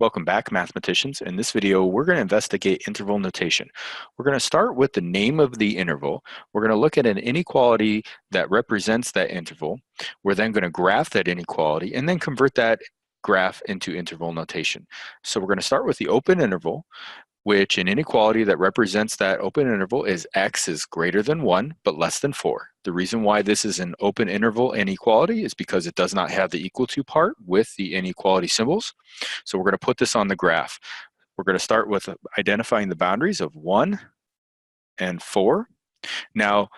Welcome back, mathematicians. In this video, we're going to investigate interval notation. We're going to start with the name of the interval. We're going to look at an inequality that represents that interval. We're then going to graph that inequality and then convert that graph into interval notation. So we're going to start with the open interval, which an inequality that represents that open interval is x is greater than 1 but less than 4. The reason why this is an open interval inequality is because it does not have the equal to part with the inequality symbols. So we're going to put this on the graph. We're going to start with identifying the boundaries of 1 and 4. Now,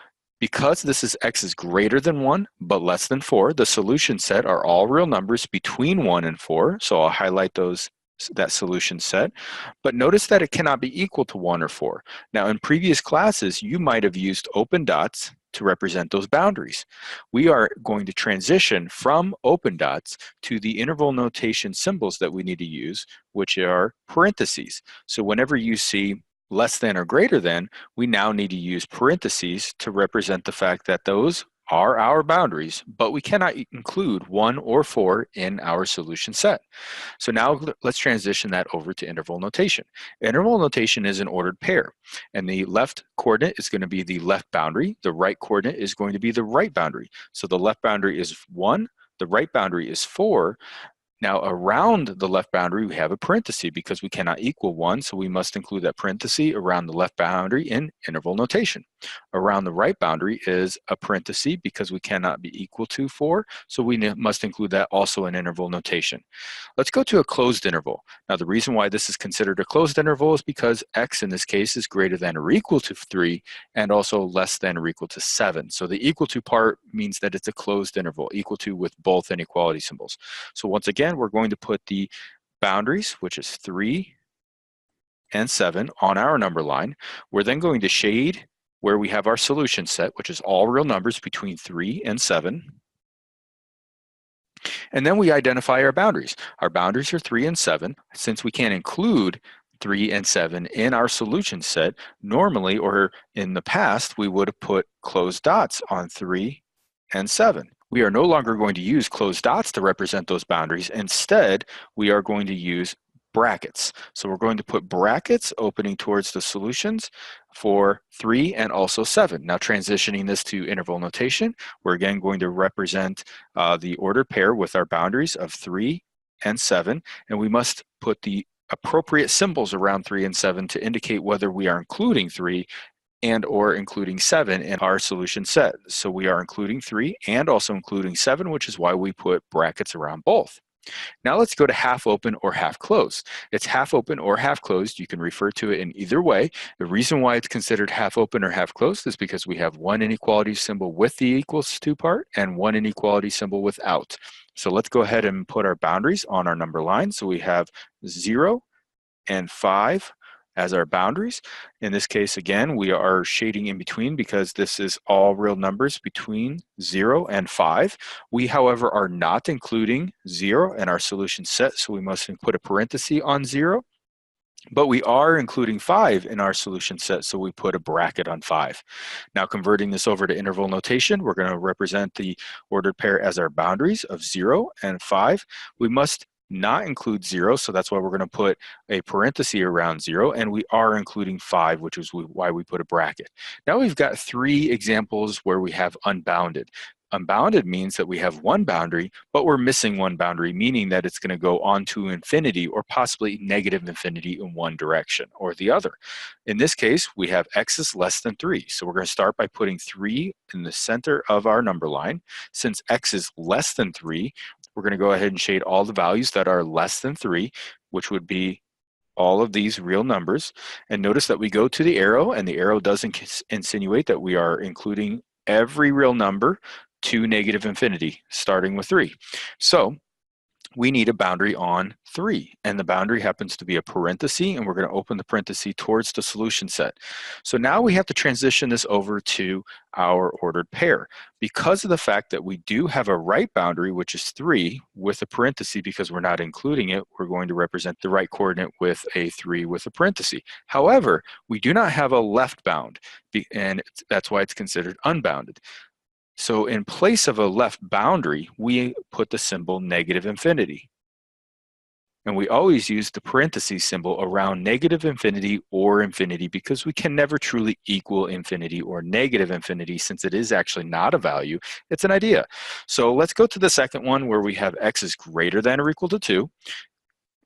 because this is x is greater than 1 but less than 4, the solution set are all real numbers between 1 and 4. So I'll highlight that solution set, but notice that it cannot be equal to 1 or 4. Now, in previous classes, you might have used open dots to represent those boundaries. We are going to transition from open dots to the interval notation symbols that we need to use, which are parentheses. So whenever you see less than or greater than, we now need to use parentheses to represent the fact that those are our boundaries, but we cannot include 1 or 4 in our solution set. So now let's transition that over to interval notation. Interval notation is an ordered pair, and the left coordinate is going to be the left boundary, the right coordinate is going to be the right boundary. So the left boundary is 1, the right boundary is 4. Now around the left boundary, we have a parenthesis because we cannot equal 1, so we must include that parenthesis around the left boundary in interval notation. Around the right boundary is a parenthesis because we cannot be equal to 4, so we must include that also in interval notation. Let's go to a closed interval. Now the reason why this is considered a closed interval is because x in this case is greater than or equal to 3 and also less than or equal to 7. So the equal to part means that it's a closed interval, equal to with both inequality symbols. So once again, we're going to put the boundaries, which is 3 and 7, on our number line. We're then going to shade where we have our solution set, which is all real numbers between 3 and 7. And then we identify our boundaries. Our boundaries are 3 and 7. Since we can't include 3 and 7 in our solution set, normally or in the past, we would have put closed dots on 3 and 7. We are no longer going to use closed dots to represent those boundaries. Instead, we are going to use brackets. So we're going to put brackets opening towards the solutions for 3 and also 7. Now transitioning this to interval notation, we're again going to represent the ordered pair with our boundaries of 3 and 7, and we must put the appropriate symbols around 3 and 7 to indicate whether we are including 3 and or including 7 in our solution set. So we are including 3 and also including 7, which is why we put brackets around both. Now let's go to half open or half closed. It's half open or half closed. You can refer to it in either way. The reason why it's considered half open or half closed is because we have one inequality symbol with the equals to part and one inequality symbol without. So let's go ahead and put our boundaries on our number line. So we have 0 and 5 as our boundaries. In this case, again, we are shading in between because this is all real numbers between 0 and 5. We, however, are not including 0 in our solution set, so we must put a parenthesis on 0. But we are including 5 in our solution set, so we put a bracket on 5. Now converting this over to interval notation, we're going to represent the ordered pair as our boundaries of 0 and 5. We must not include 0, so that's why we're going to put a parenthesis around 0, and we are including 5, which is why we put a bracket. Now we've got 3 examples where we have unbounded. Unbounded means that we have one boundary, but we're missing one boundary, meaning that it's going to go on to infinity or possibly negative infinity in one direction or the other. In this case, we have x is less than 3. So we're going to start by putting 3 in the center of our number line. Since x is less than 3, we're going to go ahead and shade all the values that are less than 3, which would be all of these real numbers. And notice that we go to the arrow, and the arrow does insinuate that we are including every real number to negative infinity, starting with 3. So we need a boundary on 3, and the boundary happens to be a parenthesis, and we're going to open the parenthesis towards the solution set. So now we have to transition this over to our ordered pair. Because of the fact that we do have a right boundary, which is 3, with a parenthesis, because we're not including it, we're going to represent the right coordinate with a 3 with a parenthesis. However, we do not have a left bound, and that's why it's considered unbounded. So in place of a left boundary, we put the symbol negative infinity. And we always use the parentheses symbol around negative infinity or infinity because we can never truly equal infinity or negative infinity since it is actually not a value, it's an idea. So let's go to the second one where we have x is greater than or equal to 2.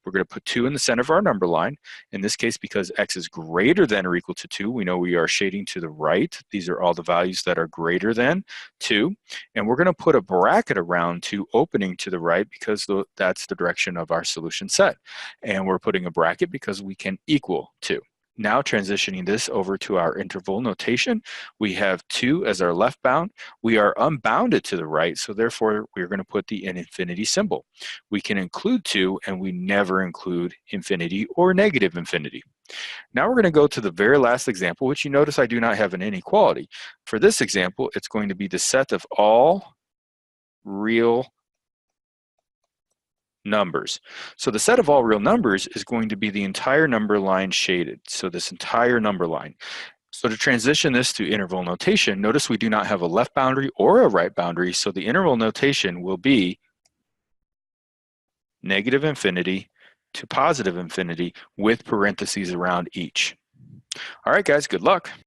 We're going to put 2 in the center of our number line. In this case, because x is greater than or equal to 2, we know we are shading to the right. These are all the values that are greater than 2. And we're going to put a bracket around 2 opening to the right because that's the direction of our solution set. And we're putting a bracket because we can equal 2. Now transitioning this over to our interval notation, we have 2 as our left bound. We are unbounded to the right, so therefore we're going to put the infinity symbol. We can include 2, and we never include infinity or negative infinity. Now we're going to go to the very last example, which you notice I do not have an inequality. For this example, it's going to be the set of all real numbers. So the set of all real numbers is going to be the entire number line shaded. So this entire number line. So to transition this to interval notation, notice we do not have a left boundary or a right boundary. So the interval notation will be negative infinity to positive infinity with parentheses around each. All right, guys, good luck.